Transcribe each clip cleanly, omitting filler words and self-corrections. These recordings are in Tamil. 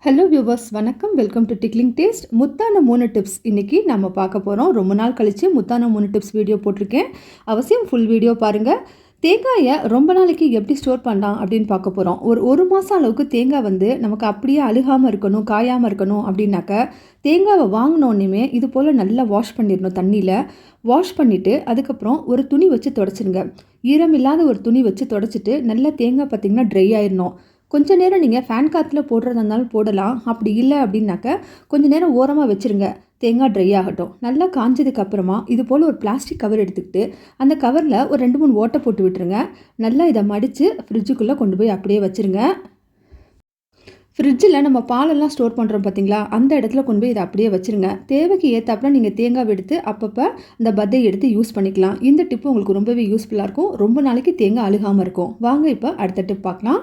ஹலோ வியூவர்ஸ், வணக்கம். Welcome to tickling taste. முத்தான 3 டிப்ஸ் இன்றைக்கி நம்ம பார்க்க போகிறோம். ரொம்ப நாள் கழித்து முத்தான 3 டிப்ஸ் வீடியோ போட்டிருக்கேன். அவசியம் ஃபுல் வீடியோ பாருங்கள். தேங்காயை ரொம்ப நாளைக்கு எப்படி ஸ்டோர் பண்ணலாம் அப்படின்னு பார்க்க போகிறோம். ஒரு மாதம் அளவுக்கு தேங்காய் நமக்கு அப்படியே அழுகாமல் இருக்கணும், காயாமல் இருக்கணும் அப்படின்னாக்க தேங்காவை வாங்கினோன்னுமே இது போல் நல்லா வாஷ் பண்ணிடணும். தண்ணியில் வாஷ் பண்ணிவிட்டு அதுக்கப்புறம் ஒரு துணி வச்சு தொடச்சிடுங்க. ஈரம் இல்லாத ஒரு துணி வச்சு தொடச்சிட்டு நல்லா தேங்காய் பார்த்திங்கன்னா ட்ரை ஆயிடணும். கொஞ்சம் நேரம் நீங்கள் ஃபேன் காற்றுல போடுறதா இருந்தாலும் போடலாம். அப்படி இல்லை அப்படின்னாக்க கொஞ்சம் நேரம் ஓரமாக வச்சுருங்க. தேங்காய் ட்ரை ஆகட்டும். நல்லா காஞ்சதுக்கப்புறமா இது போல் ஒரு பிளாஸ்டிக் கவர் எடுத்துக்கிட்டு அந்த கவரில் ஒரு 2-3 ஓட்டை போட்டு விட்டுருங்க. நல்லா இதை மடித்து ஃப்ரிட்ஜுக்குள்ளே கொண்டு போய் அப்படியே வச்சுருங்க. ஃப்ரிட்ஜில் நம்ம பாலெல்லாம் ஸ்டோர் பண்ணுறோம் பார்த்தீங்களா, அந்த இடத்துல கொண்டு போய் இதை அப்படியே வச்சுருங்க. தேவைக்கு ஏற்றாப்புல நீங்கள் தேங்காய் எடுத்து அப்பப்போ இந்த பத்தை எடுத்து யூஸ் பண்ணிக்கலாம். இந்த டிப்பு உங்களுக்கு ரொம்பவே யூஸ்ஃபுல்லாக இருக்கும். ரொம்ப நாளைக்கு தேங்காய் அழுகாமல் இருக்கும். வாங்க இப்போ அடுத்த டிப் பார்க்கலாம்.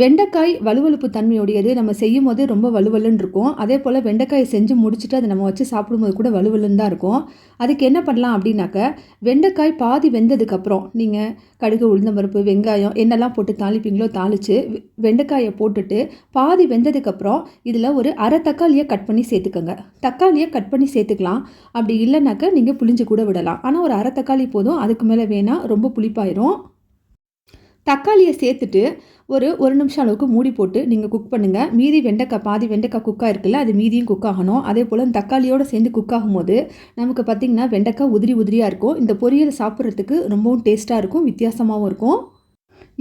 வெண்டைக்காய் வலுவலுப்பு தன்மையுடையது. நம்ம செய்யும் போது ரொம்ப வலுவலுன்னு இருக்கும். அதே போல் வெண்டைக்காயை செஞ்சு முடிச்சுட்டு அதை நம்ம வச்சு சாப்பிடும்போது கூட வலுவலுன்னு தான் இருக்கும். அதுக்கு என்ன பண்ணலாம் அப்படின்னாக்க, வெண்டைக்காய் பாதி வெந்ததுக்கப்புறம் நீங்கள் கடுகு, உளுந்தம்பருப்பு, வெங்காயம் என்னெல்லாம் போட்டு தாளிப்பீங்களோ தாளித்து வெண்டைக்காயை போட்டுட்டு பாதி வெந்ததுக்கப்புறம் இதில் ஒரு அரை தக்காளியை கட் பண்ணி சேர்த்துக்கோங்க. தக்காளியை கட் பண்ணி சேர்த்துக்கலாம். அப்படி இல்லைனாக்க நீங்கள் புளிஞ்சு கூட விடலாம். ஆனால் ஒரு அரை தக்காளி போதும். அதுக்கு மேலே வேணால் ரொம்ப புளிப்பாயிரும். தக்காளியை சேர்த்துட்டு ஒரு நிமிஷம் அளவுக்கு மூடி போட்டு நீங்கள் குக் பண்ணுங்கள். மீதி வெண்டைக்காய் பாதி வெண்டைக்காய் குக்காக இருக்குல்ல, அது மீதியும் குக் ஆகணும். அதே போல் தக்காளியோடு சேர்ந்து குக் ஆகும்போது நமக்கு பார்த்திங்கன்னா வெண்டைக்காய் உதிரியாக இருக்கும். இந்த பொரியல் சாப்பிட்றதுக்கு ரொம்பவும் டேஸ்ட்டாக இருக்கும், வித்தியாசமாகவும் இருக்கும்.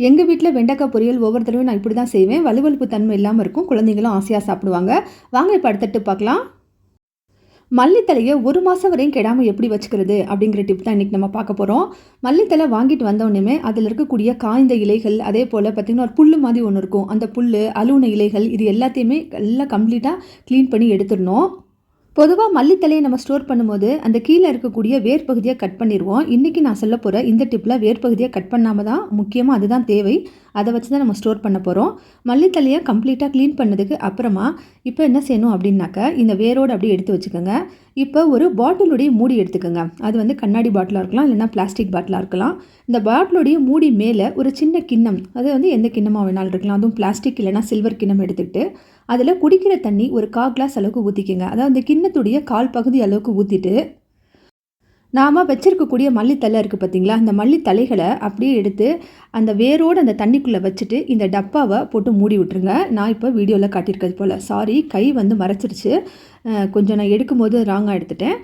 எங்கள் வீட்டில் வெண்டைக்காய் பொரியல் ஒவ்வொரு தடவையும் நான் இப்படி தான் செய்வேன். வலுவலுப்பு தன்மை இல்லாமல் இருக்கும். குழந்தைங்களும் ஆசையாக சாப்பிடுவாங்க. வாங்க இப்போ அடுத்தட்டு பார்க்கலாம். மல்லித்தலையை ஒரு மாதம் வரையும் கெடாமல் எப்படி வச்சுக்கிறது அப்படிங்கிற டிப் தான் இன்றைக்கி நம்ம பார்க்க போகிறோம். மல்லித்தலை வாங்கிட்டு வந்தோடனே அதில் இருக்கக்கூடிய காய்ந்த இலைகள், அதே போல் பார்த்திங்கன்னா ஒரு புல் மாதிரி ஒன்று இருக்கும். அந்த புல், அழுகுன இலைகள், இது எல்லாத்தையுமே எல்லாம் கம்ப்ளீட்டாக க்ளீன் பண்ணி எடுத்துடணும். பொதுவாக மல்லித்தலையை நம்ம ஸ்டோர் பண்ணும்போது அந்த கீழே இருக்கக்கூடிய வேர் பகுதியை கட் பண்ணிடுவோம். இன்றைக்கி நான் சொல்ல போகிற இந்த டிப்பில் வேர் பகுதியை கட் பண்ணாமல் தான், முக்கியமாக அதுதான் தேவை. அதை வச்சு தான் நம்ம ஸ்டோர் பண்ண போகிறோம். மல்லித்தலையை கம்ப்ளீட்டாக க்ளீன் பண்ணதுக்கு அப்புறமா இப்போ என்ன செய்யணும் அப்படின்னாக்க, இந்த வேரோடு அப்படியே எடுத்து வச்சுக்கோங்க. இப்போ ஒரு பாட்டிலுடைய மூடி எடுத்துக்கோங்க. அது கண்ணாடி பாட்டிலாக இருக்கலாம், இல்லைனா பிளாஸ்டிக் பாட்டிலாக இருக்கலாம். இந்த பாட்டிலுடைய மூடி மேலே ஒரு சின்ன கிண்ணம், அது எந்த கிண்ணமாக வேணாலும் இருக்கலாம், அதுவும் பிளாஸ்டிக் இல்லைனா சில்வர் கிண்ணம் எடுத்துக்கிட்டு அதில் குடிக்கிற தண்ணி ஒரு 1/4 கிளாஸ் அளவுக்கு ஊற்றிக்கோங்க. அதாவது அந்த கிண்ணத்துடைய 1/4 பகுதி அளவுக்கு ஊற்றிட்டு நாம் வச்சுருக்கக்கூடிய மல்லித்தலை இருக்குது பார்த்திங்களா, அந்த மல்லித்தலைகளை அப்படியே எடுத்து அந்த வேரோடு அந்த தண்ணிக்குள்ளே வச்சுட்டு இந்த டப்பாவை போட்டு மூடி விட்டுருங்க. நான் இப்போ வீடியோவில் காட்டியிருக்கிறது போல், சாரி கை மறைச்சிருச்சு, கொஞ்சம் நான் எடுக்கும்போது ராங்காக எடுத்துட்டேன்.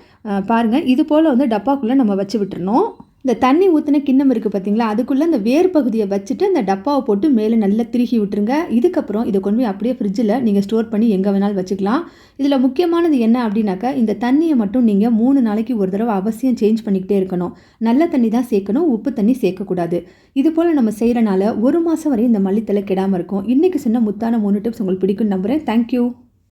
பாருங்கள், இது போல் டப்பாக்குள்ளே நம்ம வச்சு விட்டுறணும். இந்த தண்ணி ஊற்றின கிண்ணம் இருக்குது பார்த்திங்களா, அதுக்குள்ளே அந்த வேர் பகுதியை வச்சுட்டு இந்த டப்பாவை போட்டு மேலே நல்லா திருகி விட்டுருங்க. இதுக்கப்புறம் இதை கொண்டு போய் அப்படியே ஃப்ரிட்ஜில் நீங்கள் ஸ்டோர் பண்ணி எங்கே வேணாலும் வச்சுக்கலாம். இதில் முக்கியமானது என்ன அப்படின்னாக்கா, இந்த தண்ணியை மட்டும் நீங்கள் 3 நாளைக்கு ஒரு தடவை அவசியம் சேஞ்ச் பண்ணிக்கிட்டே இருக்கணும். நல்ல தண்ணி தான் சேர்க்கணும், உப்பு தண்ணி சேர்க்கக்கூடாது. இது போல் நம்ம செய்கிறனால ஒரு மாதம் வரையும் இந்த மல்லித்தலை கெடாமல் இருக்கும். இன்றைக்கி சொன்ன முத்தான 3 டிப்ஸ் உங்களுக்கு பிடிக்கும்னு நம்புகிறேன். தேங்க்யூ.